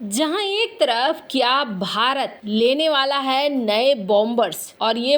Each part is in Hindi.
जहां एक तरफ क्या भारत लेने वाला है नए बॉम्बर्स और ये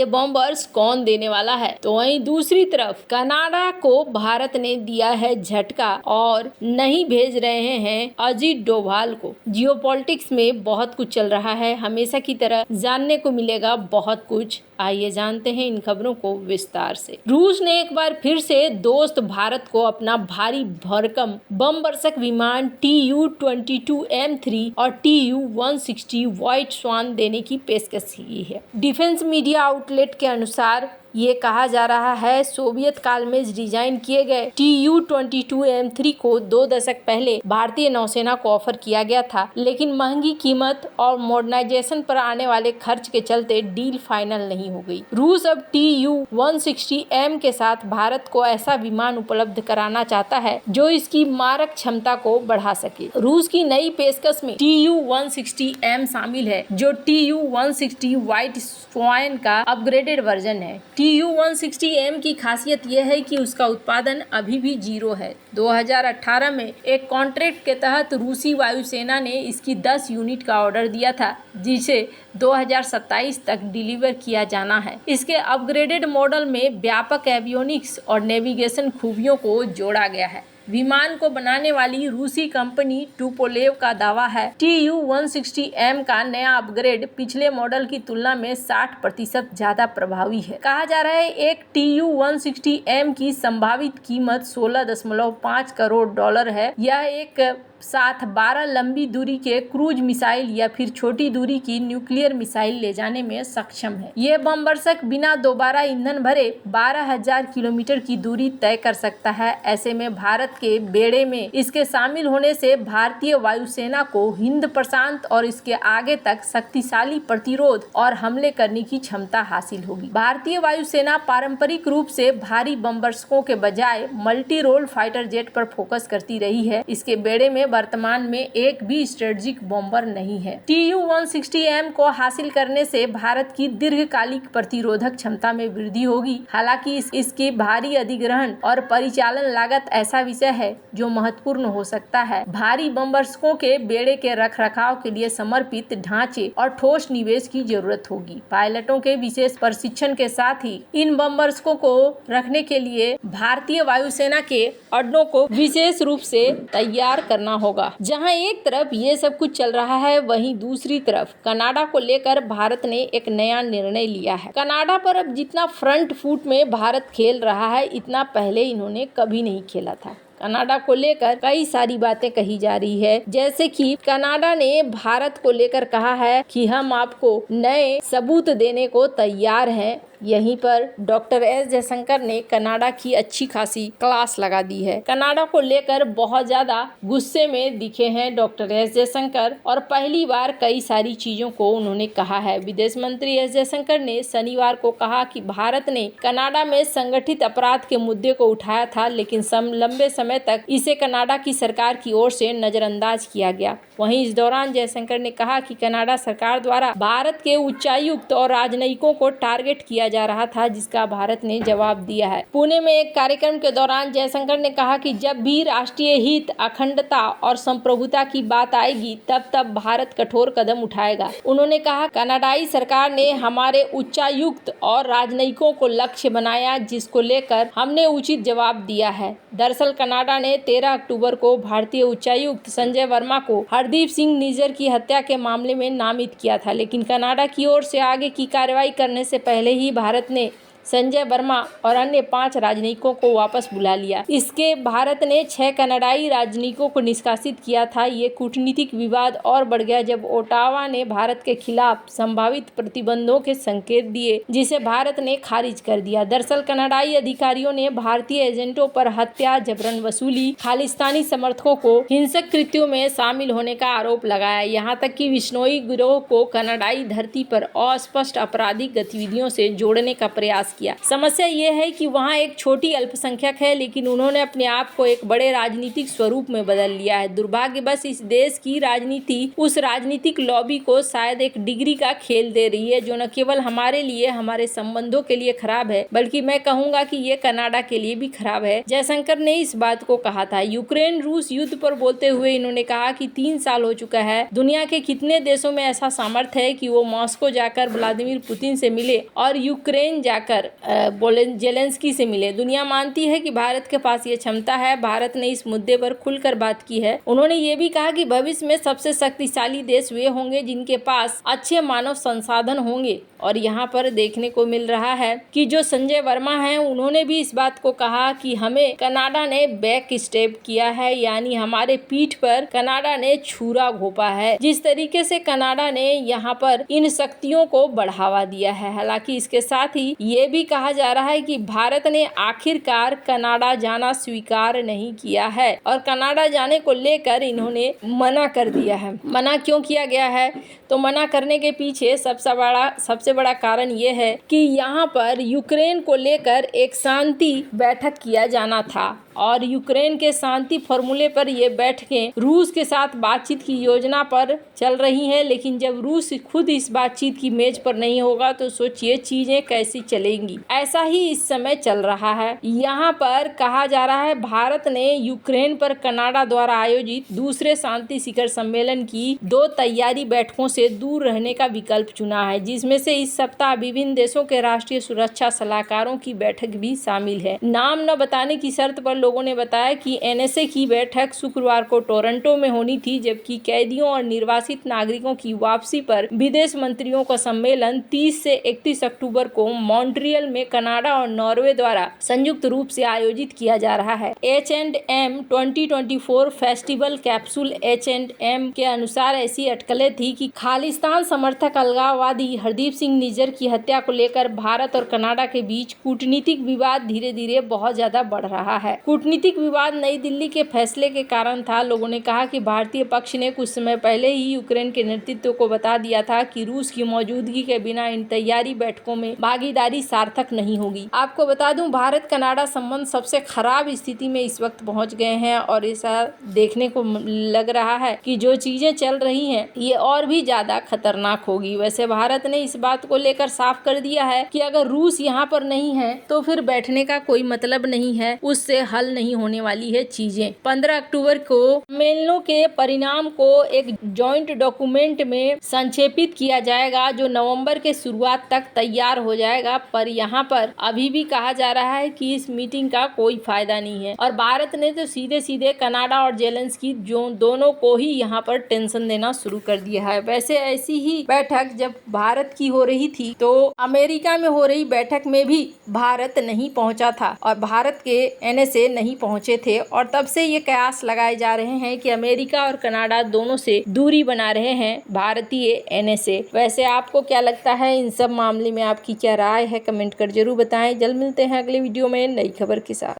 बॉम्बर्स कौन देने वाला है, तो वहीं दूसरी तरफ कनाडा को भारत ने दिया है झटका और नहीं भेज रहे हैं अजीत डोभाल को। जियोपॉलिटिक्स में बहुत कुछ चल रहा है, हमेशा की तरह जानने को मिलेगा बहुत कुछ। आइए जानते हैं इन खबरों को विस्तार से। रूस ने एक बार फिर से दोस्त भारत को अपना भारी भरकम बम वर्षक विमान TU-22M3 और TU-160 व्हाइट स्वान देने की पेशकश की है। डिफेंस मीडिया आउटलेट के अनुसार ये कहा जा रहा है सोवियत काल में डिजाइन किए गए TU-22M3 को 2 दशक पहले भारतीय नौसेना को ऑफर किया गया था, लेकिन महंगी कीमत और मॉडर्नाइजेशन पर आने वाले खर्च के चलते डील फाइनल नहीं हो गई। रूस अब TU-160M के साथ भारत को ऐसा विमान उपलब्ध कराना चाहता है जो इसकी मारक क्षमता को बढ़ा सके। रूस की नई पेशकश में TU-160M शामिल है, जो TU-160 व्हाइट स्वान का अपग्रेडेड वर्जन है। TU-160M की खासियत यह है कि उसका उत्पादन अभी भी 0 है। 2018 में एक कॉन्ट्रैक्ट के तहत रूसी वायुसेना ने इसकी 10 यूनिट का ऑर्डर दिया था, जिसे 2027 तक डिलीवर किया जाना है। इसके अपग्रेडेड मॉडल में व्यापक एवियोनिक्स और नेविगेशन खूबियों को जोड़ा गया है। विमान को बनाने वाली रूसी कंपनी टुपोलेव का दावा है TU-160M का नया अपग्रेड पिछले मॉडल की तुलना में 60% ज्यादा प्रभावी है। कहा जा रहा है एक TU-160M की संभावित कीमत $16.5 करोड़ है। यह एक साथ 12 लंबी दूरी के क्रूज मिसाइल या फिर छोटी दूरी की न्यूक्लियर मिसाइल ले जाने में सक्षम है। ये बम वर्षक बिना दोबारा ईंधन भरे 12,000 किलोमीटर की दूरी तय कर सकता है। ऐसे में भारत के बेड़े में इसके शामिल होने से भारतीय वायुसेना को हिंद प्रशांत और इसके आगे तक शक्तिशाली प्रतिरोध और हमले करने की क्षमता हासिल होगी। भारतीय वायुसेना पारंपरिक रूप से भारी बम वर्षकों के बजाय मल्टी रोल फाइटर जेट पर फोकस करती रही है। इसके बेड़े में वर्तमान में एक भी स्ट्रेटेजिक बॉम्बर नहीं है। TU-160M को हासिल करने से भारत की दीर्घकालिक प्रतिरोधक क्षमता में वृद्धि होगी। हालांकि इसकी भारी अधिग्रहण और परिचालन लागत ऐसा विषय है जो महत्वपूर्ण हो सकता है। भारी बम वर्षकों के बेड़े के रखरखाव के लिए समर्पित ढांचे और ठोस निवेश की जरूरत होगी। पायलटों के विशेष प्रशिक्षण के साथ ही इन बम वर्षकों को रखने के लिए भारतीय वायुसेना के अड्डों को विशेष रूप से तैयार करना होगा। जहां एक तरफ ये सब कुछ चल रहा है, वहीं दूसरी तरफ कनाडा को लेकर भारत ने एक नया निर्णय लिया है। कनाडा पर अब जितना फ्रंट फुट में भारत खेल रहा है, इतना पहले इन्होंने कभी नहीं खेला था। कनाडा को लेकर कई सारी बातें कही जा रही है, जैसे कि कनाडा ने भारत को लेकर कहा है कि हम आपको नए सबूत देने को तैयार हैं। यहीं पर डॉक्टर एस जयशंकर ने कनाडा की अच्छी खासी क्लास लगा दी है। कनाडा को लेकर बहुत ज्यादा गुस्से में दिखे हैं डॉक्टर एस जयशंकर और पहली बार कई सारी चीजों को उन्होंने कहा है। विदेश मंत्री एस जयशंकर ने शनिवार को कहा कि भारत ने कनाडा में संगठित अपराध के मुद्दे को उठाया था, लेकिन लंबे समय तक इसे कनाडा की सरकार की ओर से नजरअंदाज किया गया। वहीं इस दौरान जयशंकर ने कहा कि कनाडा सरकार द्वारा भारत के उच्चायुक्त और राजनयिकों को टारगेट किया जा रहा था, जिसका भारत ने जवाब दिया है। पुणे में एक कार्यक्रम के दौरान जयशंकर ने कहा कि जब भी राष्ट्रीय हित, अखंडता और संप्रभुता की बात आएगी, तब भारत कठोर कदम उठाएगा। उन्होंने कहा कनाडाई सरकार ने हमारे उच्चायुक्त और राजनयिकों को लक्ष्य बनाया, जिसको लेकर हमने उचित जवाब दिया है। दरअसल कनाडा ने 13 अक्टूबर को भारतीय उच्चायुक्त संजय वर्मा को हरदीप सिंह निज्जर की हत्या के मामले में नामित किया था, लेकिन कनाडा की ओर से आगे की कार्रवाई करने से पहले ही भारत ने संजय वर्मा और अन्य 5 राजनयिकों को वापस बुला लिया। इसके भारत ने 6 कनाडाई राजनयिकों को निष्कासित किया था। ये कूटनीतिक विवाद और बढ़ गया जब ओटावा ने भारत के खिलाफ संभावित प्रतिबंधों के संकेत दिए, जिसे भारत ने खारिज कर दिया। दरअसल कनाडाई अधिकारियों ने भारतीय एजेंटों पर हत्या, जबरन वसूली, खालिस्तानी समर्थकों को हिंसक कृत्यों में शामिल होने का आरोप लगाया। यहाँ तक कि बिश्नोई गिरोह को कनाडाई धरती पर अस्पष्ट आपराधिक गतिविधियों से जोड़ने का प्रयास प्रयास किया। समस्या ये है कि वहाँ एक छोटी अल्पसंख्यक है, लेकिन उन्होंने अपने आप को एक बड़े राजनीतिक स्वरूप में बदल लिया है। दुर्भाग्यवश इस देश की राजनीति उस राजनीतिक लॉबी को शायद एक डिग्री का खेल दे रही है, जो न केवल हमारे लिए, हमारे संबंधों के लिए खराब है, बल्कि मैं कहूंगा कि ये कनाडा के लिए भी खराब है। जयशंकर ने इस बात को कहा था। यूक्रेन रूस युद्ध पर बोलते हुए इन्होंने कहा कि 3 साल हो चुका है, दुनिया के कितने देशों में ऐसा सामर्थ्य है कि वो मॉस्को जाकर व्लादिमीर पुतिन से मिले और यूक्रेन जाकर जेलेंस्की से मिले। दुनिया मानती है कि भारत के पास ये क्षमता है। भारत ने इस मुद्दे पर खुलकर बात की है। उन्होंने ये भी कहा कि भविष्य में सबसे शक्तिशाली देश वे होंगे जिनके पास अच्छे मानव संसाधन होंगे। और यहाँ पर देखने को मिल रहा है कि जो संजय वर्मा हैं, उन्होंने भी इस बात को कहा कि हमें कनाडा ने बैक स्टेप किया है, यानी हमारे पीठ पर कनाडा ने छुरा घोंपा है। जिस तरीके से कनाडा ने यहाँ पर इन शक्तियों को बढ़ावा दिया है। हालांकि इसके साथ ही ये भी कहा जा रहा है कि भारत ने आखिरकार कनाडा जाना स्वीकार नहीं किया है और कनाडा जाने को लेकर इन्होंने मना कर दिया है। मना क्यों किया गया है? तो मना करने के पीछे सबसे बड़ा कारण ये है कि यहाँ पर यूक्रेन को लेकर एक शांति बैठक किया जाना था और यूक्रेन के शांति फॉर्मूले पर ये बैठकें रूस के साथ बातचीत की योजना पर चल रही हैं। लेकिन जब रूस खुद इस बातचीत की मेज पर नहीं होगा तो सोचिए चीजें कैसी चलेंगी। ऐसा ही इस समय चल रहा है। यहाँ पर कहा जा रहा है भारत ने यूक्रेन पर कनाडा द्वारा आयोजित दूसरे शांति शिखर सम्मेलन की 2 तैयारी बैठकों से दूर रहने का विकल्प चुना है, जिसमें से इस सप्ताह विभिन्न देशों के राष्ट्रीय सुरक्षा सलाहकारों की बैठक भी शामिल है। नाम न बताने की शर्त पर लोगों ने बताया कि एनएसए की बैठक शुक्रवार को टोरंटो में होनी थी, जबकि कैदियों और निर्वासित नागरिकों की वापसी पर विदेश मंत्रियों का सम्मेलन 30 से 31 अक्टूबर को मॉन्ट्रियल में कनाडा और नॉर्वे द्वारा संयुक्त रूप से आयोजित किया जा रहा है। H&M 2024 फेस्टिवल कैप्सूल H&M के अनुसार ऐसी अटकलें थी कि खालिस्तान समर्थक अलगाववादी हरदीप सिंह निज्जर की हत्या को लेकर भारत और कनाडा के बीच कूटनीतिक विवाद धीरे धीरे बहुत ज्यादा बढ़ रहा है। कूटनीतिक विवाद नई दिल्ली के फैसले के कारण था। लोगों ने कहा कि भारतीय पक्ष ने कुछ समय पहले ही यूक्रेन के नेतृत्व को बता दिया था कि रूस की मौजूदगी के बिना इन तैयारी बैठकों में भागीदारी सार्थक नहीं होगी। आपको बता दूं, भारत कनाडा संबंध सबसे खराब स्थिति में इस वक्त पहुंच गए हैं और ऐसा देखने को लग रहा है कि जो चीजें चल रही हैं ये और भी ज्यादा खतरनाक होगी। वैसे भारत ने इस बात को लेकर साफ कर दिया है कि अगर रूस यहाँ पर नहीं है तो फिर बैठने का कोई मतलब नहीं है, उससे हल नहीं होने वाली है चीजें। 15 अक्टूबर को सम्मेलनों के परिणाम को एक जॉइंट डॉक्यूमेंट में संक्षेपित किया जाएगा जो नवंबर के शुरुआत तक तैयार हो जाएगा। पर यहाँ पर अभी भी कहा जा रहा है कि इस मीटिंग का कोई फायदा नहीं है और भारत ने तो सीधे सीधे कनाडा और जेलेंस्की जो दोनों को ही यहाँ पर टेंशन देना शुरू कर दिया है। वैसे ऐसी ही बैठक जब भारत की हो रही थी तो अमेरिका में हो रही बैठक में भी भारत नहीं पहुंचा था और भारत के एनएसए नहीं पहुंचे थे और तब से ये कयास लगाए जा रहे हैं कि अमेरिका और कनाडा दोनों से दूरी बना रहे हैं भारतीय एनएसए। वैसे आपको क्या लगता है इन सब मामले में, आपकी क्या राय है? कमेंट कर जरूर बताएं। जल्द मिलते हैं अगले वीडियो में नई खबर के साथ।